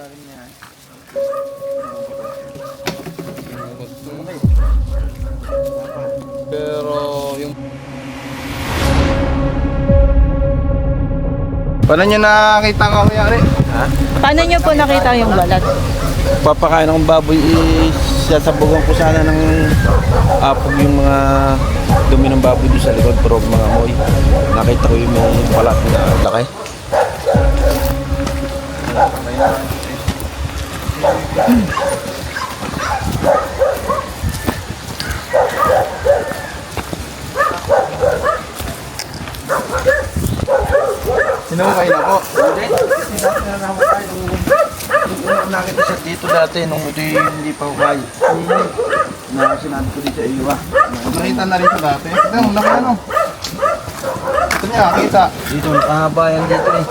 ilalim niya. Pero yung... Paano nyo nakakita ang kamayari? Ha? Paano nyo po nakita yung balat? Papakain ng baboy sasabugan ko sana ng apog yung mga dumi ng baboy doon sa likod pero mga amoy. Nakita ko yung may balat na laki. Sino mo kayo na po? Nakita siya dito dati nung ito hindi pa ukay. Sinabi ko din sa iyo Nakita na rin siya dati. Ito yung laki ano. Ito niya, nakita. Dito nakahaba yan dito eh.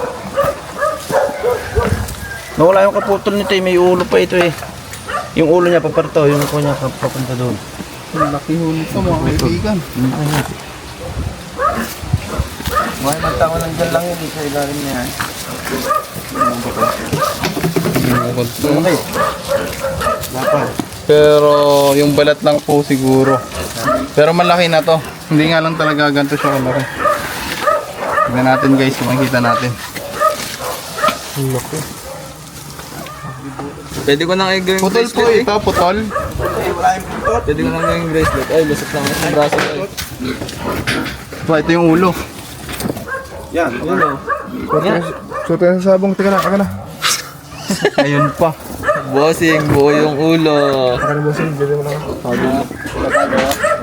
Nawala yung kaputol nito eh, may ulo pa ito eh. Yung ulo niya paparto, yung ulo niya papunta doon. Ang laki huli ito mga kaibigan. Mga ilang taon lang dyan lang yun sa ilalim niya. Okay. Dapat. Pero yung balat lang po siguro. Pero malaki na to. Hindi nga lang talaga ganito siya kalaki. Tignan natin guys, makikita natin. Pwede ko nang i-gawing Putol po bracelet ito, putol. Pwede ko nang gawing bracelet. Ay, lusot lang ang braso ko eh. Ito yung ulo. Yan. Yun o. Suot na sa sabong, tika na, aka na. Ayun pa. Bossing, buo yung ulo.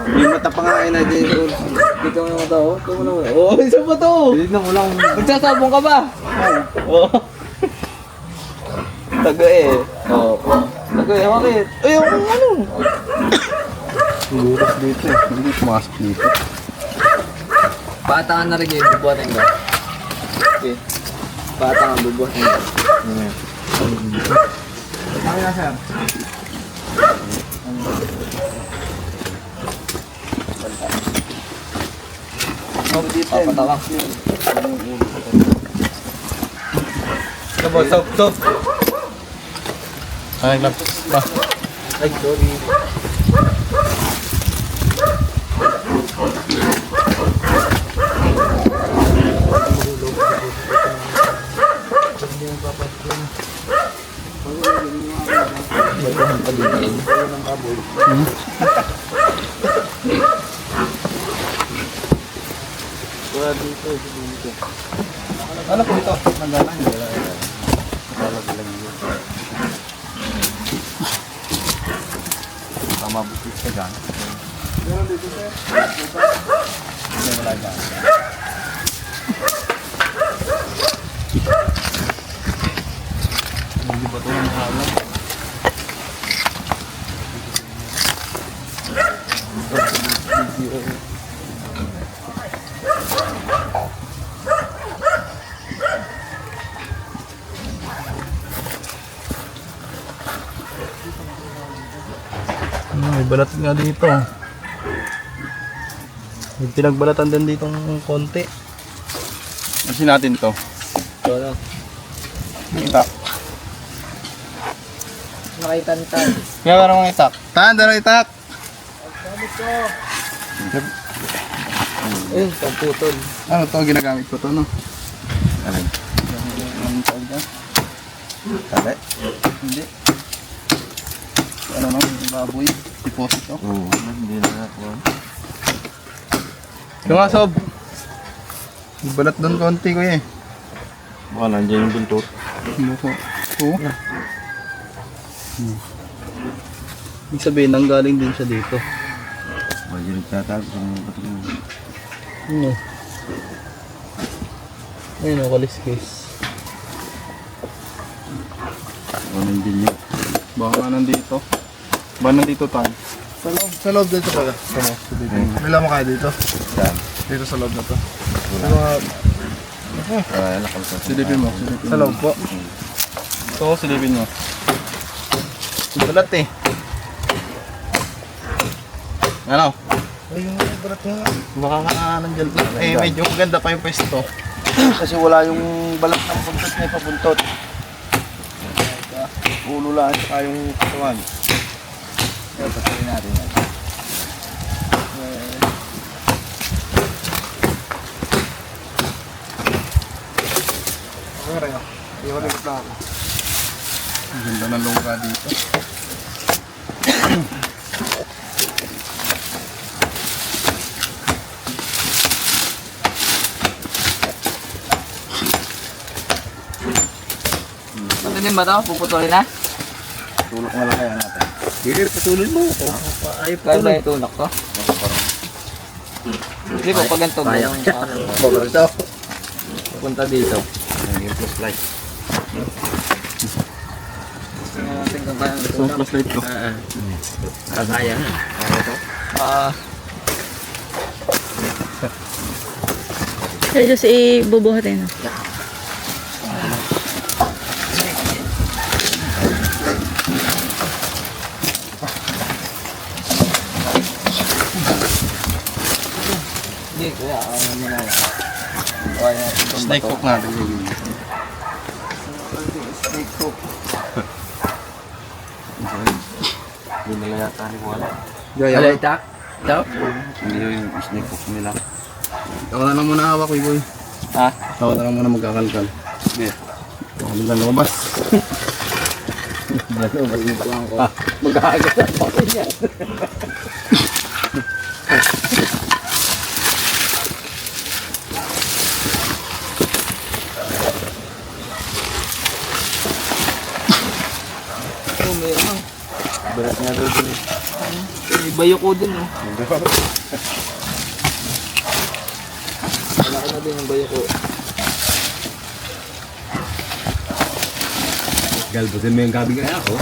May mata pa nga ay na dito. Dito mo naman to. Dito mo naman. Oh, isa pa to. Dito mo lang. Magsasabong ka ba? Oo. Tago eh. Oo. Tago eh, bakit? Ay, yung ano? Luras dito. Hindi pumasok dito. Patangan na rin yun, bubuhatin ko. Okay. Patangan, bubuhatin ko. Ano na sir? Papatawang. Sabo, sob. Ay, lang. Pa. Ay, sorry. Ano po ito? Nagalang. Tama bukit ka dyan. May balat nga dito. May pinagbalatan din dito ng konti. Kasi natin to. Ito na. Itak. Nakaitan-tan. Kaya parang mga itak. Tanda na itak. Ayun, pamputol. Ano to? Ginagamit ko to, no? Ano? Anong tawag dyan? Tabi? Hindi. Ano no? Baboy. Deposito. Oo, hindi na ako. Yung nga sob. May balat doon konti ko eh. Baka nandiyan yung buntot. Buko. Oo. Ibig sabihin, nanggaling din siya dito. Baka nagtatag sa mga patingin. Ano? Ayun o, kaliskis. Baka nandiyan yun. Baka nga nandito. Baka nandito tayo. Sa loob dito pala. Tama, dito. Wala mo kaya dito? Saan? Dito sa loob na to. Nakalasa. Silipin mo. Sa loob po. Ito, silipin mo. Balat eh. Ano? Ayun, barat nga. Baka nga nandiyan pa. Eh, medyo maganda pa yung pwesto. Kasi wala yung balat ng buntot na ipabuntot. Ulo lang sa yung katawan. Patuloy natin yan. Ang ganda ng luka dito. Patuloy ba ito? Puputulin na? Tulok na lang kaya natin. Sige, patuloy mo. Ayaw patuloy. Kaya ba yung tulak ko? Hindi ko pag ganito. Kaya ko. Pupunta dito. Yung plus light. Natin kung kaya So, flashlight ko. kaya na. Kaya just ibubuhatin na. Hindi, kuya. Ano mo na yan? Kaya natin itong Snake bato. hook natin. Snake hook. Hindi nila yata ni wala. Alay, tak? Daw? Hindi yung snake hook nila. Ako na lang muna hawak, boy. Ha? Ako na lang muna magkakalkal. Hindi. Ako na lang lumabas. Mag-aagas ako yan. Oh, meron. Berat nga daw din. May bayo ko din, oh. Wala ko na din yung bayo ko. Galbutin mo yung gabi kaya ako.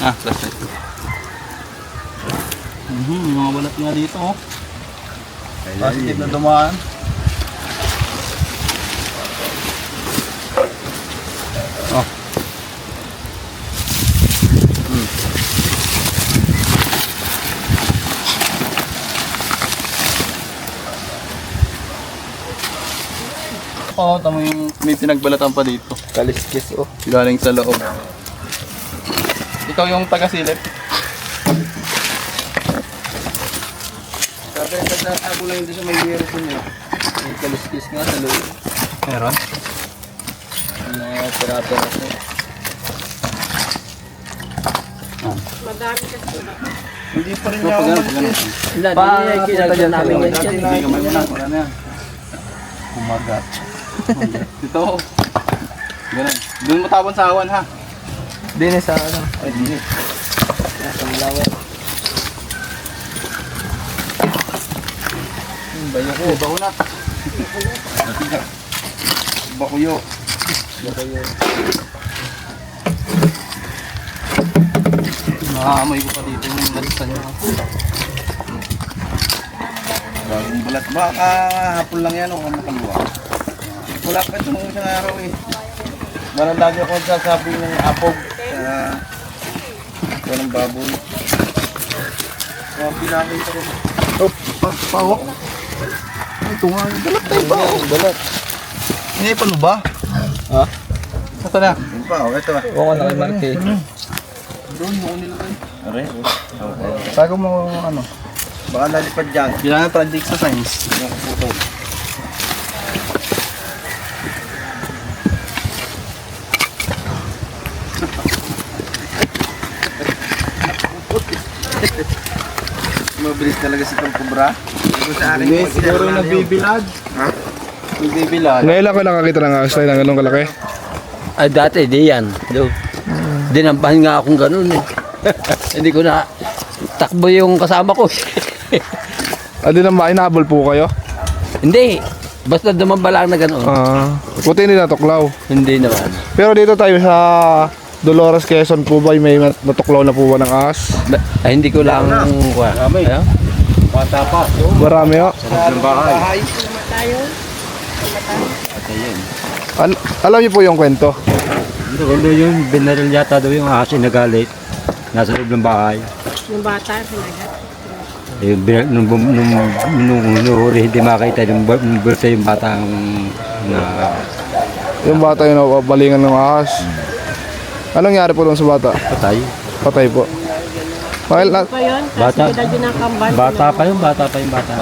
Flashlight. Mga balat nga dito, oh. Positive na dumaan. Oh. Oo, tama yung may pinagbalatan pa dito. Kaliskis, oh. Galing sa loob. Ikaw yung taga-silip. Sabi, nagtatago lang dito sa may biro ko niya. May kaliskis nga sa loob. Meron? Pera-pera ko. Hindi pa rin So, niya pag ako ganun, pag ganun. Papunta namin yan. Hindi kamay mo na, wala na yan. Kumagat. Dito. Ganun. Doon mo tapon sa awan, ha? Din sa ano. Ay, di. Nasa Malawan. Bayo ko. Baunat. Bakuyo. Nakaamoy ko pa dito yung lalisan niya. Bagong balat. Baka hapon lang yan o makaluwa. Wala pa itong isang araw eh. Parang lagi ako sasabi ng apog sa ng baboy. Kaya pinakita ko. Oh, pawak. Ito nga. Balat tayo ba? Balat. Hindi pa ba? Ha? Ito na. Yun pa, ito ah. Oo, nakimarke. Doon mo nilagay. Aray. Tago mo ano. Baka nalipad dyan. Kailangan project sa science. Yung puto. Mabilis talaga si Tong Cobra. Ito sa akin. Hindi, siguro yung nagbibilad. Ha? Nagbibilad. Ngayon ko nakakita ng asay ng ganun kalaki. Ay dati di yan. Dinampahin nga akong ganun eh. Hindi ko na takbo yung kasama ko. Adi na inaabol po kayo? Hindi. Basta dumamba lang na ganun. Puti nila tuklaw. Hindi naman. Pero dito tayo sa Dolores, Quezon po ba may natuklaw na po ba ng ahas? Ay, hindi ko lang kuha. Ayun. Bata pa. Marami o. Ng bahay. Alam niyo po yung kwento? Ano yung binaril yata daw yung asin na galit. Nasa loob ng bahay. Yung bata, pinagat. Nung hinuhuli, hindi makita yung bulsa yung batang na... Yung bata yung nabalingan ng ahas. Anong nangyari po doon sa bata? Patay. Patay po. Well, Pa yun, kasi Bata. edad yun ang kambal. Bata pa yung bata.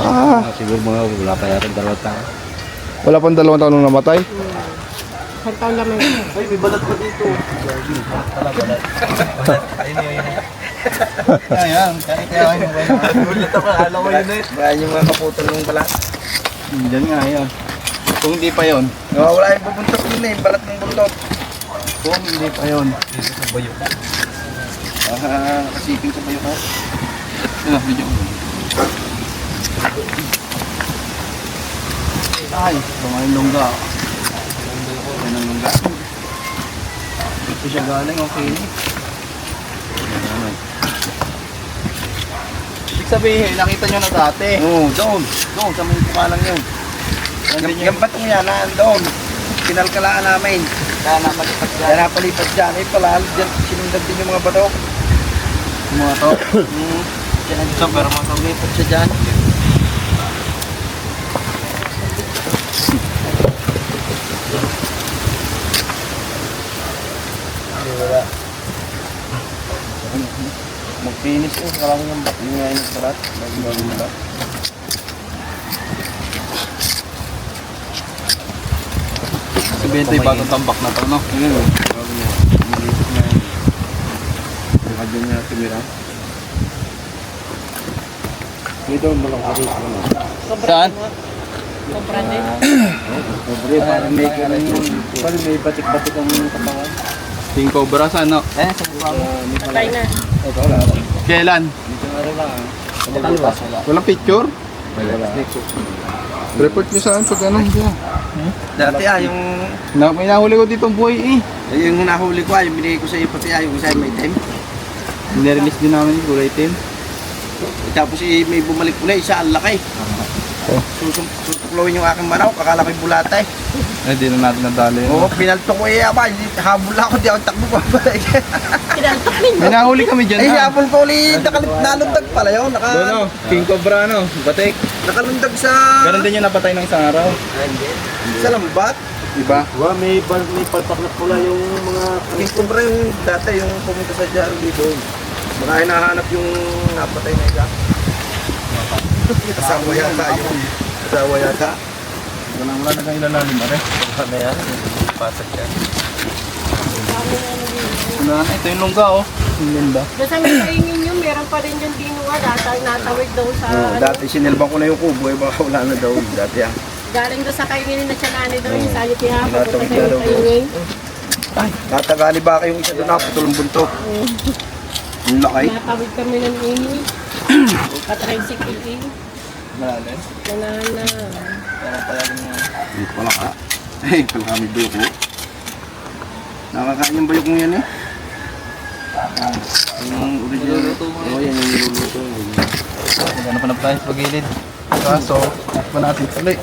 Ah. Siguro mga wala pa yata 2 taon. wala pang 2 taon nung namatay. Isang taon naman yun. Ayan, kaya yung Ulit ako, alam ko yun eh. Bayan yung mga kaputol ng balat. Diyan nga yan. Kung hindi pa yon, Wala yung pupuntas yun eh, balat ng buntot. kung hindi pa yon. Nakasiping sa bayo ko. Yun na, video. Ay, kumain longga. Kumain ng longga. Ito siya galing, okay. Ibig sabihin, nakita nyo na dati. Oo, doon sa may kumalang yun. Yung batong yan, doon. Pinalkalaan namin. Kaya napalipat dyan. Eh pala, dyan sinundan din yung mga batok. Yung mga to. Yan ang gusto, pero makalipat siya dyan. Mag-finish ko, karami yung ngayon ng balat. Bago balat. Sabihin ito yung bagong tambak na to, no? Bago niya. Nilisip na yun. Baka dyan niya tumira. Dito ang balang karis ko na. Saan? Sobra din. Pobre, parang may batik-batik ang kapangan. King Cobra, saan, no? Sa bukang. Patay na. Ito wala. Kailan? Dito na rin lang. Wala. Walang picture? Wala. Report nyo saan pag ano? Dati yung May nahuli ko dito ang buhay eh. yung nahuli ko yung binigay ko sa iyo pati yung isa may time. Nirelease din namin yung kulay team. Tapos may bumalik ko na isa ang laki. Susuklawin yung aking manaw, akala ko'y bulatay. Ay, di na natin nadali yun. Oo, pinalto ko aba, habol ako, di ako takbo pa pala. Kinaltok ninyo. May nahuli kami dyan Eh, ha. habol ko ulit, nalundag pala yun, Doon no, King Cobra no, batik. nakalundag sa... Ganon din yung napatay ng isang araw. Sa lambat. Diba? May palpak na pula yung mga... Yung kumbra yung dati, yung pumunta sa Jaro dito. Baka hinahanap yung napatay na isa. Asawa yata yun. Asawa yata. Wala na kang ilalalim, are. Ano yan? Pasak yan. Ito yung lungga oh. Ang ganda. Doon sa may kaingin nyo, meron pa rin yung dinuwa. Natawid daw sa... Dati sinilbang ko na yung kubo, baka wala na daw. Dati ah. Galing doon sa kaingin na tsanani daw yung sayot niya. Papunta Natawid sa na daw. yung kaingin. Ay, natagali ba kayong isa doon naputol ang buntot? Ang laki. Natawid kami ng ingin. Patricycle in. Malalim. Nanana. Dito pala ka. Eh, pala kami bayok mo. Nakakain yung bayok mo yan eh. Yung original. Oo, yan yung niluluto. Naghanap tayo sa gilid. Kaso, pa natin tuloy.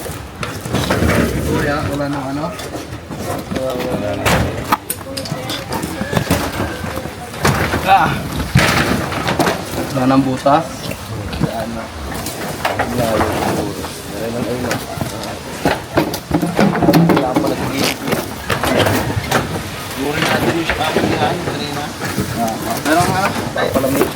Kuya, wala nang ano. Wala nang butas. Wala pa na sige. Guri natin yung kapagyan. Kanina. Meron nga. Papalamig.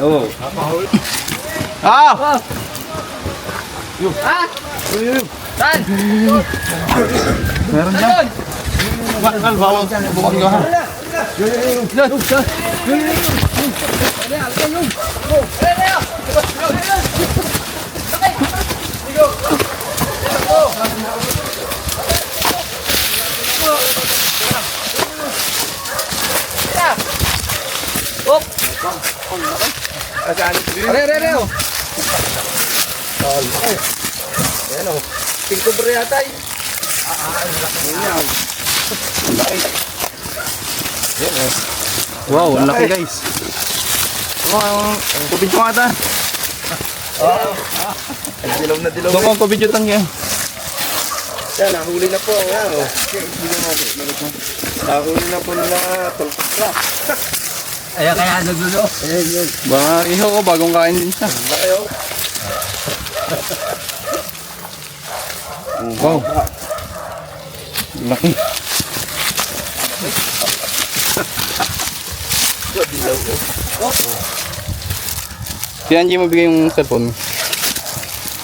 Oo. Ah! Meron dyan. Bakal, bawal. Bukan ka ha. Ayan o. King Cobra yata eh. Wow, ang laki guys. Wow, kubidyo nga ta. Dilaw na dilaw. Doon ko kubidyo tang yan. Yan, nahuli na po. Yan, oh. Nahuli na po nila tulpatra. Ayan kaya nagulo. Ayan, yun. Baka iho ko, bagong kain din siya. Laki, oh. Wow. Laki. Si Angie mabigay yung cellphone mo.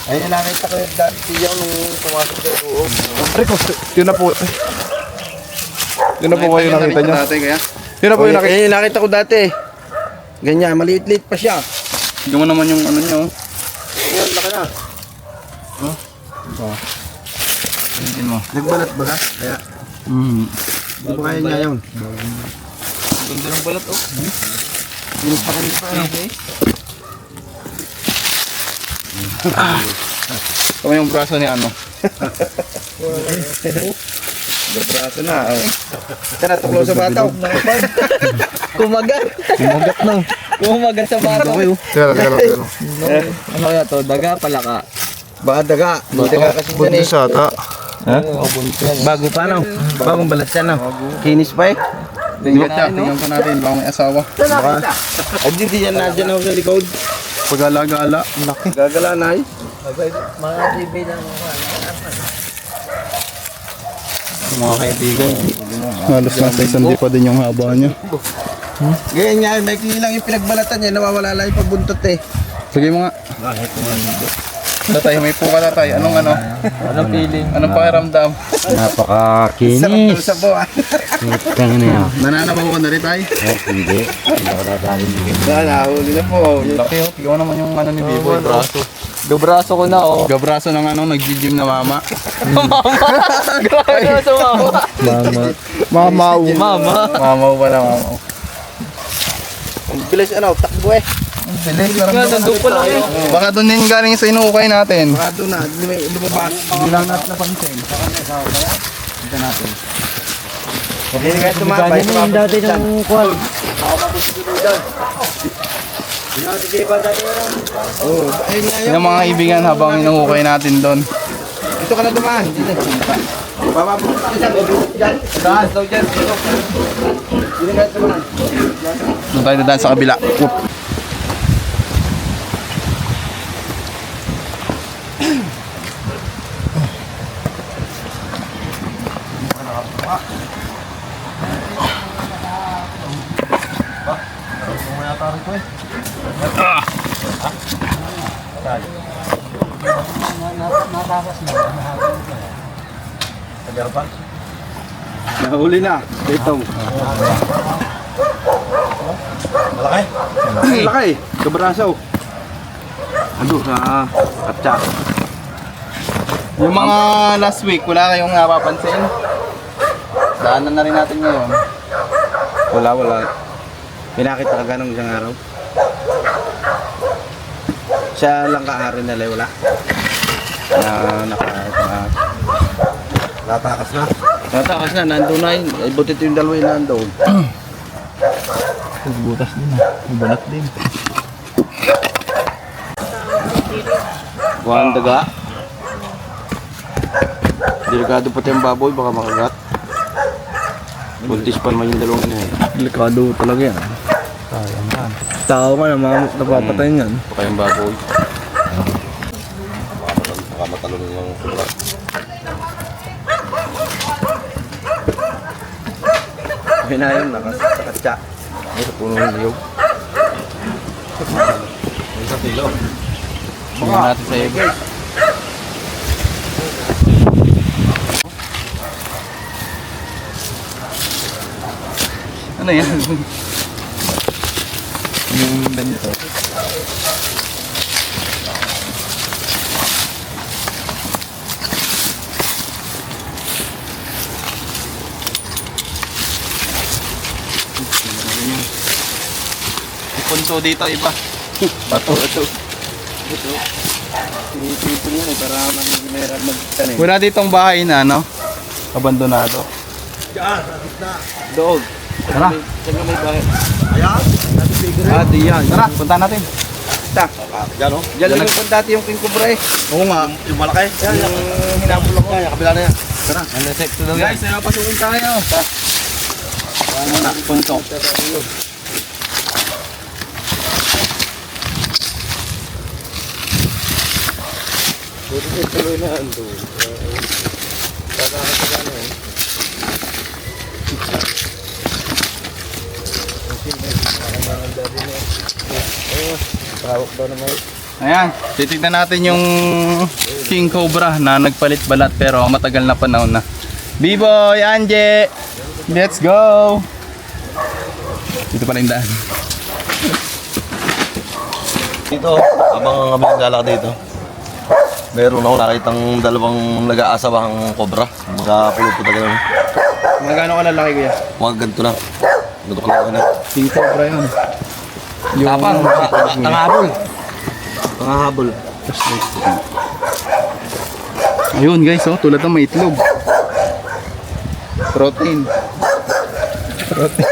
Ayun, nakita ko yung dati yung nung pumasok sa loob. Rico, yun na po. Yun na po kayo nakita niya. Dati kaya. Yun na po yung nakita. Ayun, nakita ko dati. Ganyan, maliit-liit pa siya. Yung naman yung ano niya. Oh. Ayun, laki na. Tingin mo. Nagbalat ba ka? Kaya, hindi pa kaya niya yun. Ganda ng balat oh. Ginis pa kanina pa. Kama yung braso ni ano. Braso na. Oh. Tara, tuklaw sa bataw. Kumagat. Kumagat na. Kumagat sa bato. Tira. Ano kaya to? Daga pala ka. Baka daga. Daga kasi dyan eh. Buntis ata. Bago pa no? Bagong balat siya no? Kinis pa eh. Tingnan pa natin. Baka may asawa. Baka. Ay, di yan nadyan ako sa likod. Pag-ala-gala. Gagala na eh. Mga TV na Mga kaibigan. Halos nasa isang di pa din yung haba niya. Ganyan nga, may kilang yung pinagbalatan niya. Nawawala lang yung pabuntot eh. Sige mga. Tatay, may puka tatay. Anong ano? Anong feeling? Anong pakiramdam? Sarap Napakakinis. sa buwan. Kaya na yan. Nananabaw ka na rin tayo? Hindi. Nahuli na po. Laki oh. Tignan mo naman yung ano ni Biboy. Braso. Dobraso ko na oh. Gabraso ng ano, nag-gym na mama. Grabe na sa mama. Mamaw. Mama. Mamaw pala, mamaw. Ang bilis ano, takbo eh. Nga, nandun pa lang eh. Baka doon din galing sa inuukay natin. Baka doon na, may lumabas. Hindi lang natin napansin. Dito natin. Hindi kahit tumabay. Ganyan yung dati ng kwan. Oo, ayun nga yun. Yung mga kaibigan habang inuukay natin doon. Dito ka na dumaan. Dito. Papapunta ka dyan. Dyan. Daan daw dyan. Dito. Hindi kahit dumaan. Doon tayo dadaan sa kabila. Whoop. Nahuli na. Dito. Malaki. Malaki. Kabraso. Ano sa katsa. Yung mga last week, wala kayong napapansin? Daanan na rin natin ngayon. Wala. Pinakita ka ganong isang araw. Siya lang ka-ari na wala. Natakas na. Natakas na, nandun na yun. Ay, butit yung dalawa yung nandun. Butas din ah. Balat din. Buwan daga. Delikado pati ang baboy, baka makagat. Buntis pa naman yung dalawang ina eh. Delikado talaga yan. Tao ka na, napapatay yan. Baka yung baboy. Baka matalon ng kubra. Ay na yun, nakasakatsa. Ay, sa puno ng liyog. Ay, sa tilo. Tingnan natin sa iyo. Ano yan? Yung ganito. Punso dito iba. Bato. Tinitipon yun eh, para mahirap magtanim. Wala ditong bahay na ano? Abandonado. Doog. Tara. Saan may bahay? Ah, di yan. Tara, punta natin. Ta. Yan o. Diyan lang yung dati yung king cobra eh. Oo nga. Yung malaki. Yung hinabol ako. Yan, yung kabila na yan. Tara. Ito daw yan. Guys, pasukin tayo. Ano na, punto. Tuloy na ando. Tawag daw naman. Ayan, titignan natin yung King Cobra na nagpalit balat pero matagal na panahon na. B-Boy, Anje! Let's go! Dito pa rin daan. Dito, habang kami naglalakad dito, meron ako nakitang dalawang nag-aasawang cobra. Magkapulupot na gano'n. Mga gano'n ka lalaki kuya? Mga ganito lang. Ganito ko lang na. King Cobra yun. Tapang, tangahabol. Tangahabol. Ayun guys, oh, tulad ng may itlog. Protein. Protein.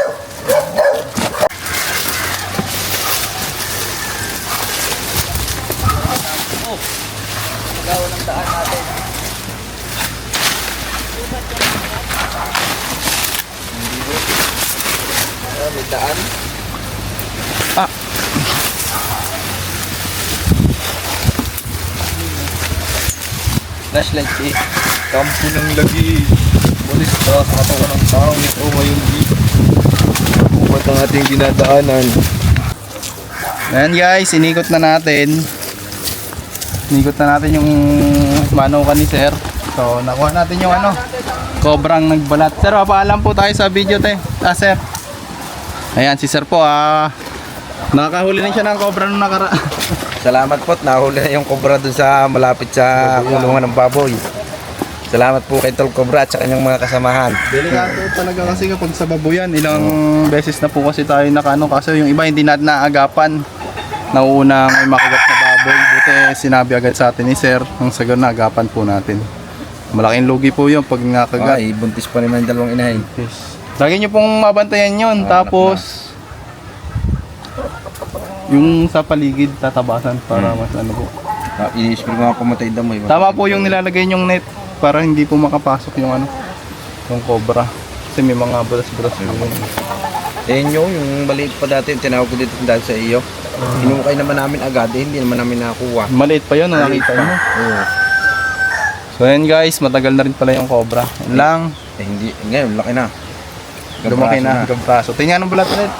Flashlight eh. Kampo ng lagi. Bulis pa sa katawan ng tao. Ito ngayon dito. Upat ang ating dinadaanan. Ayan guys, inikot na natin. Inikot na natin yung manukan ni Sir. So, nakuha natin yung ano, cobrang nagbalat. Sir, papaalam po tayo sa video tayo. Sir. Ayan, si Sir po nakakahuli na siya ng cobra nung nakara. Salamat po, nahuli na yung cobra dun sa malapit sa kulungan ng baboy. Salamat po kay Tol Cobra at sa kanyang mga kasamahan. Delikado talaga kasi kapag sa baboyan, ilang beses na po kasi tayo nakano kasi yung iba hindi natin naagapan. Nauunang may makagat na baboy, buti sinabi agad sa atin ni Sir, nang sagot na agapan po natin. Malaking lugi po yun pag nakagat. Ay, buntis pa naman yung dalawang inahin. Lagi nyo pong mabantayan yun, tapos yung sa paligid tatabasan para mas ano po. Inispil mga pumatay damoy. Tama po yung nilalagay yung net para hindi po makapasok yung ano, yung cobra. Kasi may mga bulas-bulas po yun. Eh nyo, yung maliit pa dati, tinawag ko dito dahil sa iyo. Hinukay naman namin agad, hindi naman namin nakakuha. Maliit pa yun, nakita nyo. Oo. So ayan guys, matagal na rin pala yung cobra. Yun lang, Eh hindi, ngayon, laki na. lumaki na hanggang braso. Tingnan ang balat ulit.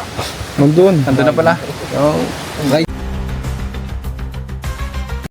Nandun. Nandun na pala. So, Right.